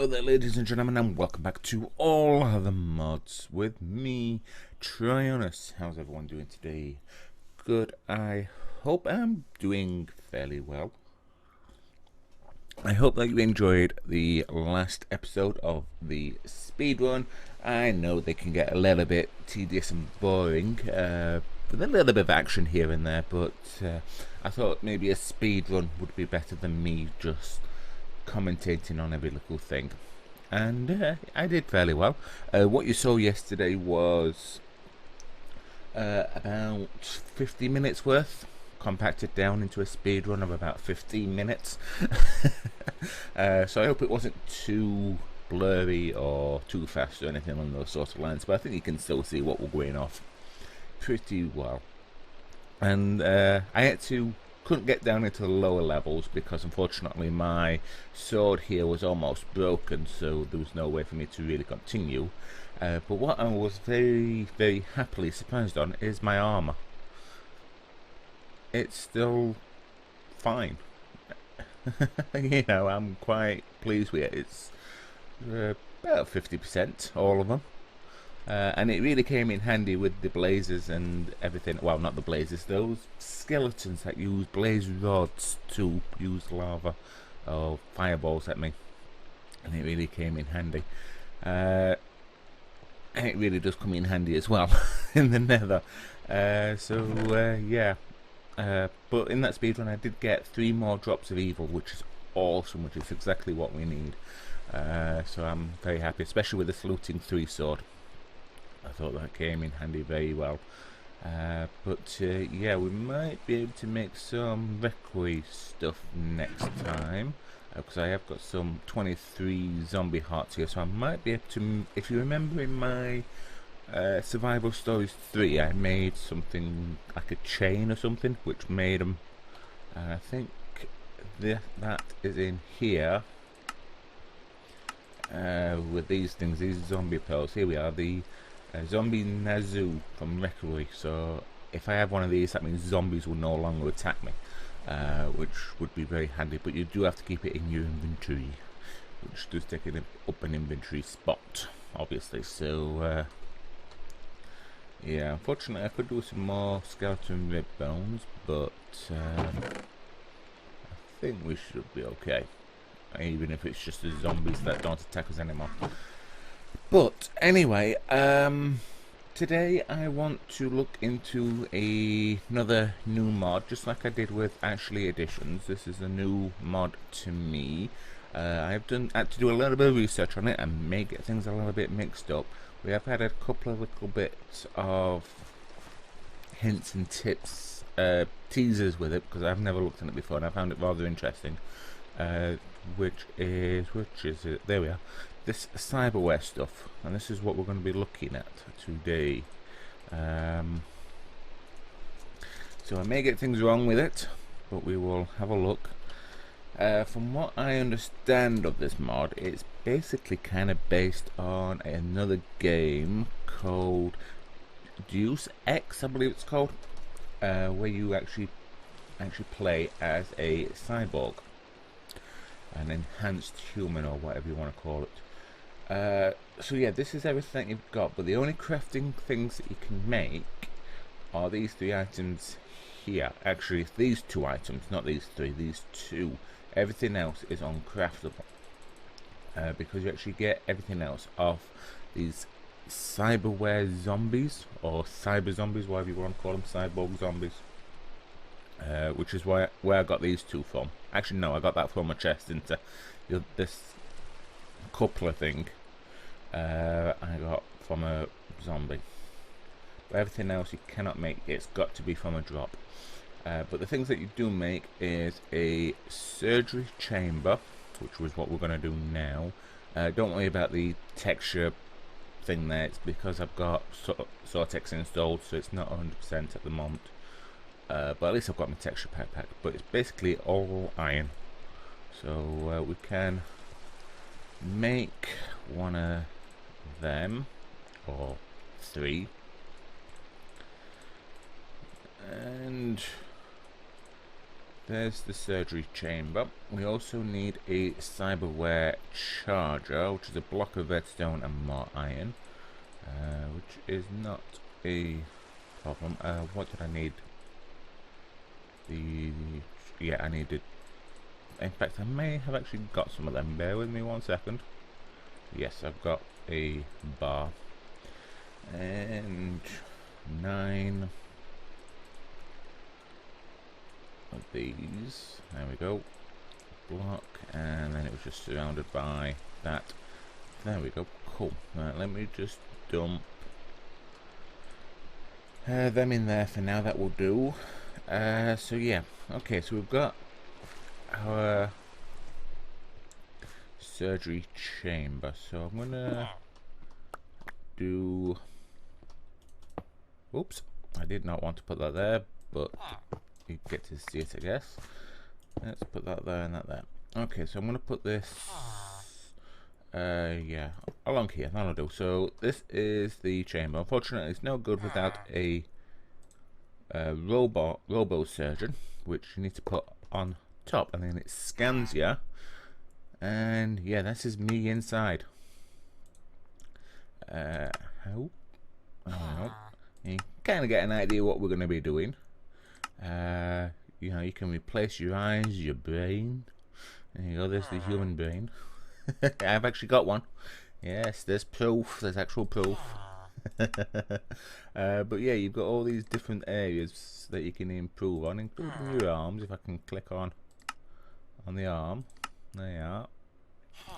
Hello there, ladies and gentlemen, and welcome back to All the Mods with me, Tryonus. How's everyone doing today? Good. I hope I'm doing fairly well. I hope that you enjoyed the last episode of the speedrun. I know they can get a little bit tedious and boring, with a little bit of action here and there, but I thought maybe a speedrun would be better than me just commentating on every little thing. And I did fairly well. What you saw yesterday was about 50 minutes worth, compacted down into a speed run of about 15 minutes. So I hope it wasn't too blurry or too fast or anything along those sorts of lines, but I think you can still see what we're going off pretty well. And couldn't get down into the lower levels because unfortunately my sword here was almost broken, so there was no way for me to really continue. But what I was very, very happily surprised on is my armor. It's still fine. You know, I'm quite pleased with it. It's about 50%, all of them. And it really came in handy with the blazes and everything. Well, not the blazes, those skeletons that use blaze rods to use lava or fireballs at me. And it really came in handy. And it really does come in handy as well in the nether. Yeah. But in that speedrun I did get 3 more drops of evil, which is awesome, which is exactly what we need. So I'm very happy, especially with the Saluting 3 sword. I thought that came in handy very well. Yeah, we might be able to make some Requie stuff next time, because I have got some 23 zombie hearts here, so I might be able to, if you remember in my Survival Stories 3, I made something like a chain or something, which made them, and I think that is in here, with these things, these zombie pearls. Here we are, the zombie Nazu from Requie. So if I have one of these, that means zombies will no longer attack me, which would be very handy, but you do have to keep it in your inventory, which does take up an inventory spot, obviously. So yeah, unfortunately I could do some more skeleton rib bones, but I think we should be okay, even if it's just the zombies that don't attack us anymore. But anyway, today I want to look into another new mod, just like I did with Ashley Editions. This is a new mod to me. I've had to do a little bit of research on it and may get things a little bit mixed up. We have had a couple of little bits of hints and tips, teasers with it, because I've never looked at it before and I found it rather interesting. Which is it? There we are. This Cyberware stuff, and this is what we're going to be looking at today. So I may get things wrong with it, but we will have a look. From what I understand of this mod, it's basically kind of based on another game called Deus Ex, I believe it's called, where you actually play as a cyborg, an enhanced human, or whatever you want to call it. So yeah, this is everything you've got, but the only crafting things that you can make are these 3 items here. Actually, these 2 items, not these 3, these 2. Everything else is uncraftable, because you actually get everything else off these Cyberware zombies, or cyber zombies, whatever you want to call them, cyborg zombies. Which is where I got these 2 from. Actually, no, I got that from a chest into this coupler thing. I got from a zombie. But everything else you cannot make. It's got to be from a drop. But the things that you do make is a surgery chamber, which was what we're going to do now. Don't worry about the texture thing there. It's because I've got Sortex installed, so it's not 100% at the moment. But at least I've got my texture pack. But it's basically all iron. So we can make one of them, or 3, and there's the surgery chamber. We also need a cyberware charger, which is a block of redstone and more iron, which is not a problem. What did I need? Yeah, I needed. In fact, I may have actually got some of them. Bear with me 1 second. Yes, I've got a bar and 9 of these. There we go. Block, and then it was just surrounded by that. There we go. Cool. Right, let me just dump them in there for now. That will do. So yeah. Okay, so we've got our surgery chamber. So I'm gonna do. Oops, I did not want to put that there, but you get to see it, I guess. Let's put that there and that there. Okay, so I'm gonna put this. Yeah, along here. That'll do. So this is the chamber. Unfortunately, it's no good without a robo surgeon, which you need to put on top, and then it scans you. And yeah, this is me inside. How? I don't know. You kind of get an idea what we're going to be doing. You know, you can replace your eyes, your brain. There you go. There's the human brain. I've actually got one. Yes, there's proof. There's actual proof. But yeah, you've got all these different areas that you can improve on, including your arms. If I can click on the arm, there you are.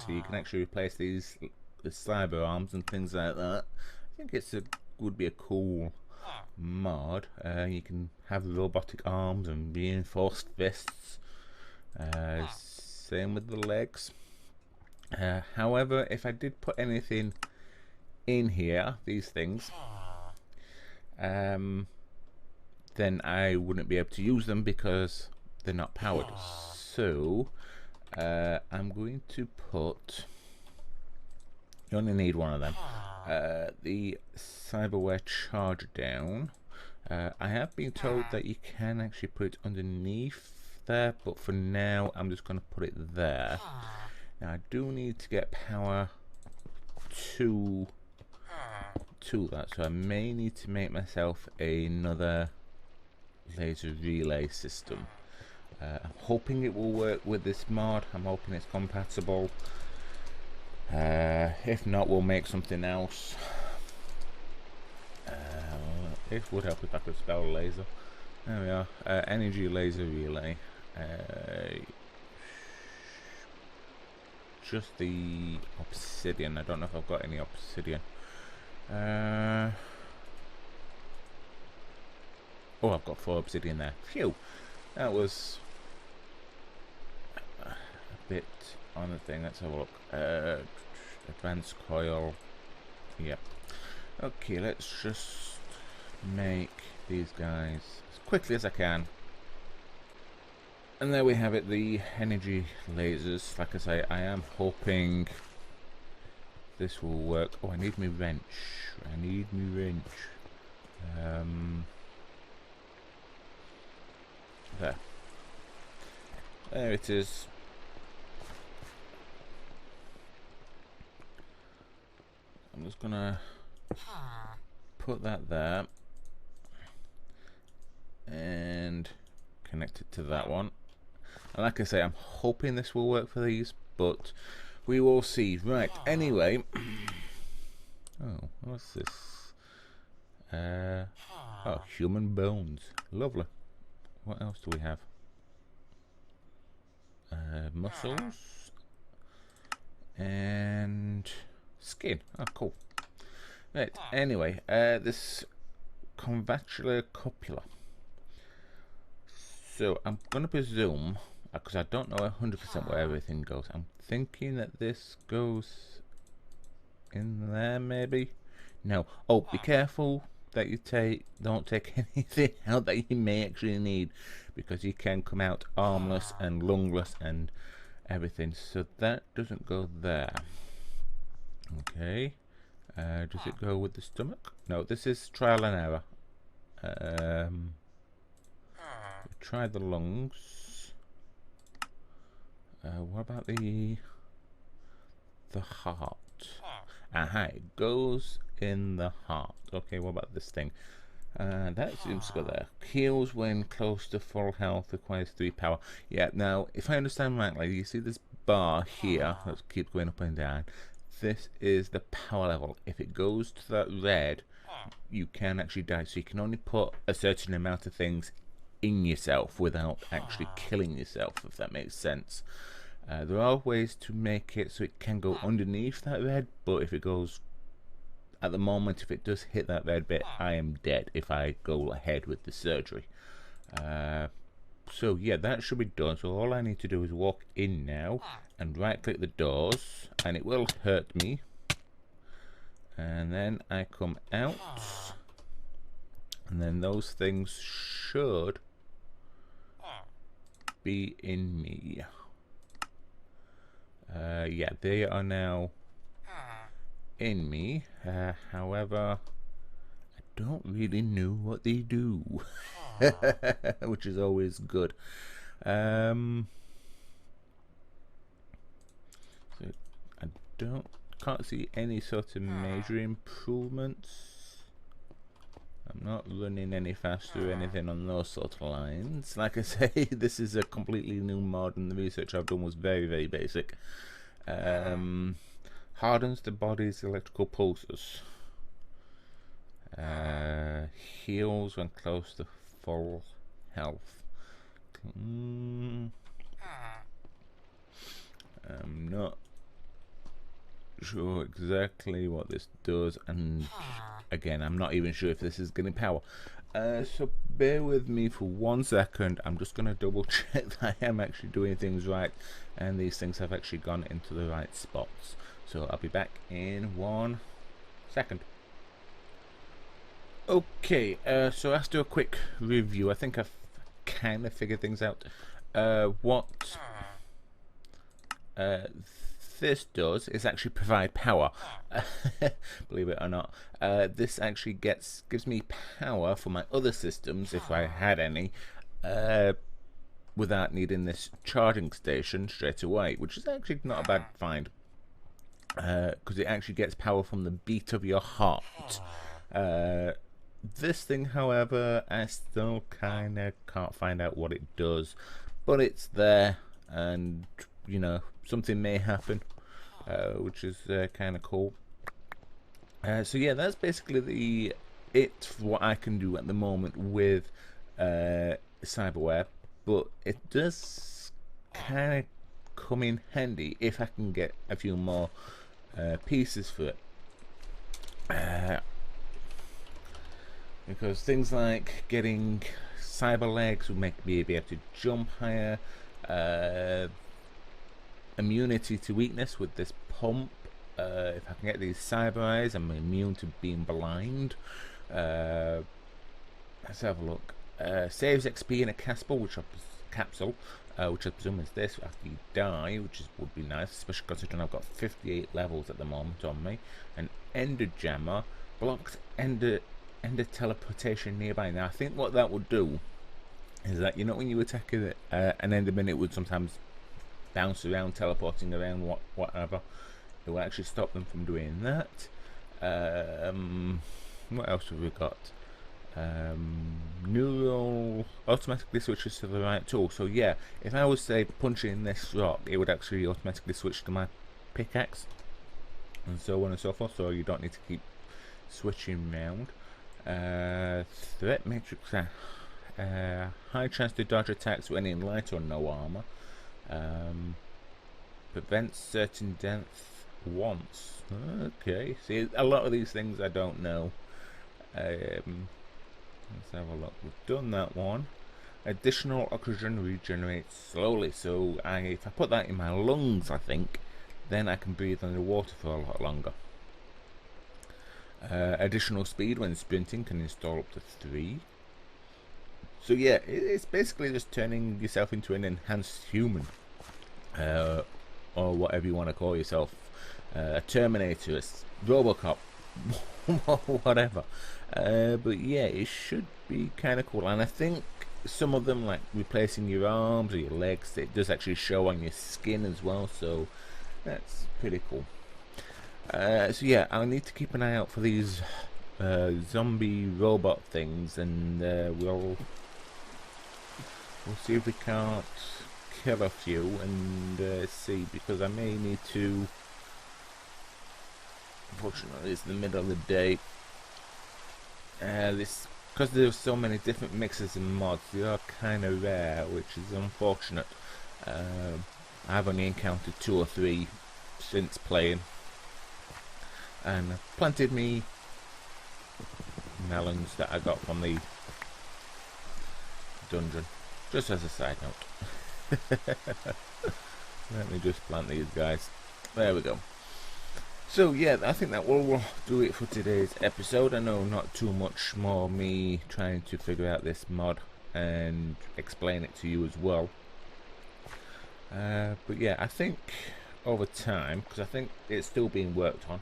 So you can actually replace these with cyber arms and things like that. I think would be a cool mod. You can have robotic arms and reinforced fists. Same with the legs. However, if I did put anything in here, these things, then I wouldn't be able to use them because they're not powered. So I'm going to put, you only need one of them, the Cyberware charger down. I have been told that you can actually put it underneath there, but for now I'm just going to put it there. Now I do need to get power to that, so I may need to make myself another laser relay system. I'm hoping it will work with this mod. I'm hoping it's compatible. If not, we'll make something else. It would help if I could spell laser. There we are. Energy laser relay. Just the obsidian. I don't know if I've got any obsidian. Oh, I've got 4 obsidian there. Phew. That was a bit on the thing. Let's have a look. Advanced coil. Yep. Okay, let's just make these guys as quickly as I can. And there we have it, the energy lasers. Like I say, I am hoping this will work. Oh, I need my wrench. I need my wrench. There. There it is. I'm just gonna put that there and connect it to that one. And like I say, I'm hoping this will work for these, but we will see. Right, anyway. Oh, what's this? Oh, human bones. Lovely. What else do we have? Muscles. And skin. Oh, cool. Right, anyway, this convacula copula. So I'm going to presume, because I don't know 100% where everything goes, I'm thinking that this goes in there maybe? No. Oh, be careful that you don't take anything out that you may actually need, because you can come out armless and lungless and everything. So that doesn't go there. Okay. Does it go with the stomach? No, this is trial and error. Try the lungs. What about the heart? Aha, it goes in the heart. Okay, what about this thing? That seems to go there. Heals when close to full health, requires 3 power. Yeah, now, if I understand rightly, you see this bar here that keeps going up and down. This is the power level. If it goes to that red, you can actually die. So you can only put a certain amount of things in yourself without actually killing yourself, if that makes sense. There are ways to make it so it can go underneath that red, but if it goes, at the moment, if it does hit that red bit, I am dead if I go ahead with the surgery. So yeah, that should be done. So all I need to do is walk in now and right click the doors, and it will hurt me, and then I come out, and then those things should be in me. Yeah, they are now in me. However, I don't really know what they do, which is always good. So I can't see any sort of major improvements. I'm not running any faster or anything on those sort of lines. Like I say, this is a completely new mod, and the research I've done was very, very basic. Hardens the body's electrical pulses. Heals when close to full health. I'm not sure exactly what this does, and again, I'm not even sure if this is getting power. So bear with me for 1 second. I'm just going to double check that I am actually doing things right and these things have actually gone into the right spots. So I'll be back in 1 second. Okay, so after a quick review, I think I've kind of figured things out. What this does is actually provide power. Believe it or not, this actually gives me power for my other systems, if I had any, without needing this charging station straight away, which is actually not a bad find, because it actually gets power from the beat of your heart. This thing, however, I still kind of can't find out what it does, but it's there, and you know, something may happen, which is kind of cool. So yeah, that's basically it for what I can do at the moment with Cyberware, but it does kind of come in handy if I can get a few more pieces for it. Because things like getting cyber legs will make me be able to jump higher, immunity to weakness with this pump. If I can get these cyber eyes, I'm immune to being blind. Let's have a look. Saves XP in a capsule, which I presume is this after you die, which would be nice, especially considering I've got 58 levels at the moment on me. An Ender Jammer blocks Ender teleportation nearby. Now I think what that would do is that, you know, when you attack it, an Enderman, it would sometimes bounce around, teleporting around, whatever. It will actually stop them from doing that. What else have we got? Neural automatically switches to the right tool. So yeah, if I was, say, punching this rock, it would actually automatically switch to my pickaxe, and so on and so forth, so you don't need to keep switching around. Threat matrix, high chance to dodge attacks when in light or no armor. Prevents certain death once. Okay, see, a lot of these things I don't know. Let's have a look. We've done that one. Additional oxygen regenerates slowly, so if I put that in my lungs, I think, then I can breathe underwater for a lot longer. Additional speed when sprinting can install up to 3. So yeah, it's basically just turning yourself into an enhanced human, or whatever you want to call yourself, a Terminator, a Robocop, whatever. But yeah, it should be kind of cool, and I think some of them, like replacing your arms or your legs, it does actually show on your skin as well, so that's pretty cool. So yeah, I'll need to keep an eye out for these zombie robot things, and we'll see if we can't kill a few and see, because I may need to. Unfortunately, it's the middle of the day. This, because there's so many different mixes and mods, they are kind of rare, which is unfortunate. I've only encountered 2 or 3 since playing, and I've planted me melons that I got from the dungeon, just as a side note. Let me just plant these guys. There we go. So yeah, I think that will do it for today's episode. I know not too much more me trying to figure out this mod and explain it to you as well. But yeah, I think over time, because I think it's still being worked on,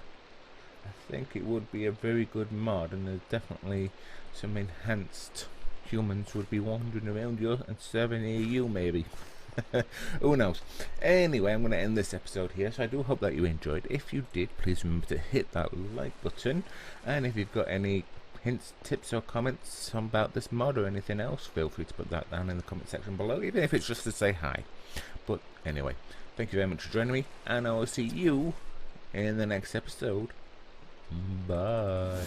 I think it would be a very good mod, and there's definitely some enhanced humans would be wandering around you and serving you maybe. Who knows? Anyway, I'm going to end this episode here, so I do hope that you enjoyed. If you did, please remember to hit that like button, and if you've got any hints, tips or comments about this mod or anything else, feel free to put that down in the comment section below, even if it's just to say hi. But anyway, thank you very much for joining me, and I will see you in the next episode. Bye.